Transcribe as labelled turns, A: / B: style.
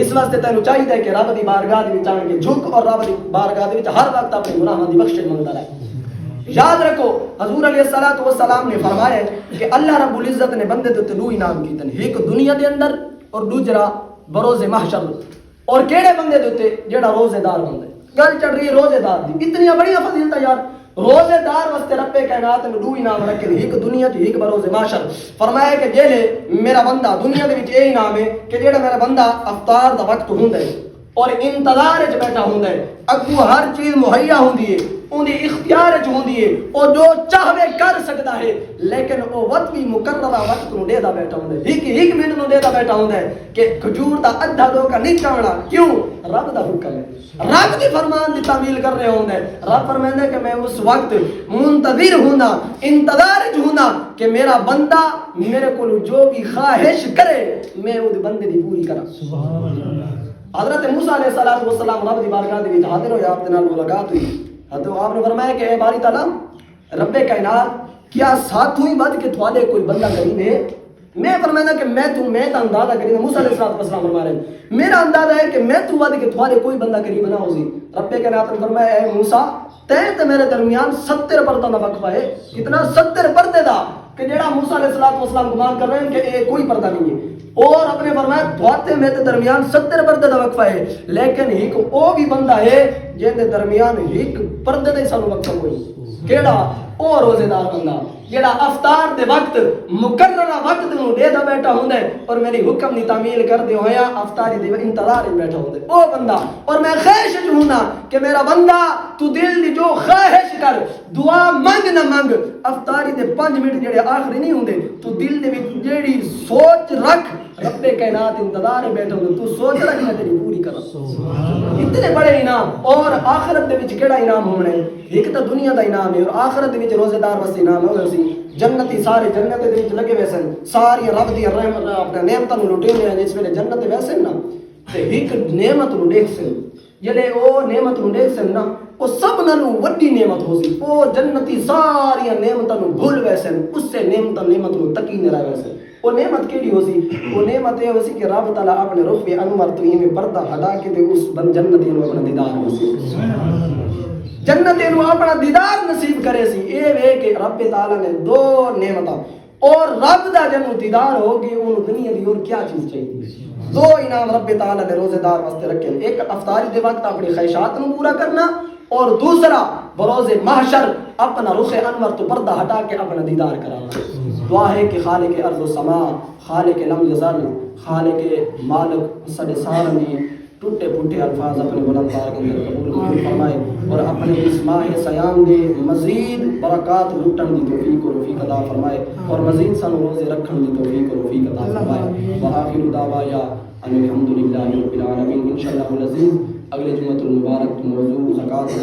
A: اس واسطے تینوں چاہیے کہ رب دی بارگاہ دے وچ آن کے جھک اور رب دی بارگاہ دے وچ ہر وقت اپنے گناہاں دی بخشش منگدا رہے. یاد رکھو حضور علیہ الصلوۃ والسلام نے فرمایا ہے کہ اللہ رب العزت نے بندے دے دو انعام کیتے ہیں، ایک دنیا دے اندر اور دوسرا بروز محشر. اور کیڑے بندے دے جیڑا روزے دار بندہ ہے. گل چل رہی ہے روزے دار دی، اتنی بڑی فضیلت یار. روزے دار واسطے رب کائنات نے دو انعام رکھے، ایک دنیا تے ایک بروز محشر. فرمایا کہ جیلے میرا بندہ دنیا دے وچ اے انعام ہے کہ جیڑا میرا بندہ افطار دا وقت ہوندا ہے اور انتظار وچ بیٹھا ہوندا ہے، اگوں ہر چیز مہیا ہوندی ہے، اندی اختیار وچ ہوندی ہے، او جو چاہے کر سکدا ہے، لیکن او وقت بھی مقررہ وقت نو دے دا بیٹھا ہوندا ہے، ایک منٹ نو دے دا بیٹھا ہوندا ہے کہ کھجور دا ادھا دھوکا نہیں چاہنا. کیوں؟ رب دا حکم ہے، رب دی فرمان دی تعمیل کر رہے ہوندا ہے. رب فرماندا ہے کہ میں اس وقت منتظر ہونا، انتظار وچ ہونا کہ میرا بندہ میرے کول جو بھی خواہش کرے میں او بندے دی پوری کراں. سبحان اللہ. حضرت موسیٰ علیہ السلام رب دی بارگاہ دے وچ حاضر ہوئے، آپ دے نال ملاقات ہوئی. تو آپ نے فرمایا کہ اے باری تعالیٰ رب کائنات کیا ساتھوں ہی ود کے تھوالے کوئی بندہ قریب ہے؟ میں فرمایا کہ میں تا اندازہ قریب. موسیٰ علیہ السلام فرما رہے ہیں میرا اندازہ ہے کہ میں تو ود کے تھوالے کوئی بندہ قریب نہ ہو سی. رب کائنات نے فرمایا اے موسیٰ تے میرے درمیان 70 پردوں دا وقفہ ہے. کتنا؟ 70 پردے دا، کہ جڑا موسیٰ علیہ السلام گمان کر رہے ہیں کہ یہ کوئی پردہ نہیں ہے. اور اپنے فرمایا دھواتے میں تے درمیان 70 پردے دا وقفہ ہے، لیکن ایک او بھی بندہ ہے جن دے درمیان ایک پردے دا سانو وقفہ ہوئی. کیڑا؟ او روزے دار بندہ جڑا افطار دے وقت مقررہ وقت نو دے دا بیٹھا ہوندا ہے اور میری حکم دی تعمیل کر دے ہویا افطاری دے انتظار وچ بیٹھا ہوندا ہے او بندہ. اور میں خواہش وچ ہونا کہ میرا بندہ تو دل دی جو خواہش کر، دعا منگ نہ منگ، افطاری دے 5 منٹ جڑے آخری نہیں ہوندے تو دل دے وچ جیڑی سوچ رکھ رب کائنات انتظار میں بیٹھا ہوں، تو سوچ رہا کہ میں تیری پوری کروں. اتنے بڑے انعام. اور آخرت دے وچ کیڑا انعام ہونا ہے؟ ایک تو دنیا دا انعام ہے اور آخرت دے وچ روزے دار واسطے انعام ہے. سی جنتی سارے جنت دے وچ لگے ویسے ساری رب دی رحمت اپنے نعمتاں نو لٹے نے جس ویلے جنت ویسے نا تے ایک نعمت نو دیکھ سن جڑے او نعمت نو دیکھ سن نا او سب نالوں وڈی نعمت ہو سی. او جنتی ساری نعمتاں نو بھول ویسے اس سے نعمت نو تکی نہ رہ ویسے. وہ نعمت کیڑی ہو سی؟ وہ نعمت یہ ہو سی کہ رب تعالیٰ اپنے رخ انور تو میں پردہ ہٹا کے دے اس بند جنتی نو اپنا دیدار نصیب جنتی نو اپنا دیدار نصیب کرے سی. اے وے کہ رب تعالیٰ نے 2 نعمتاں اور رب دا جنو دیدار ہو گئے انہوں دنیا دی اور کیا چیز چاہیے. 2 انعام رب تعالیٰ نے روزے دار واسطے رکھے، ایک افطاری دے وقت اپنی خواہشات نو پورا کرنا اور دوسرا بروز محشر اپنا رخ انور تو پردہ ہٹا کے اپنا دیدار کرانا. دعا ہے کہ خالق ارض و سما، خالق لم یزل، خالق مالک سڈے سارے ٹوٹے پھوٹے الفاظ اپنے بلند پاک کے اندر قبول فرمائے اور اپنے اس ماہ سیام دے مزید برکات لٹن دی توفیق و رفیق عطا فرمائے اور مزید سانو روزے رکھن دی توفیق و رفیق عطا فرمائے. وآخر دعوایا ان الحمدللہ رب العالمین. انشاءاللہ العزیز اگلے جمعۃ المبارک موضوع زکوٰۃ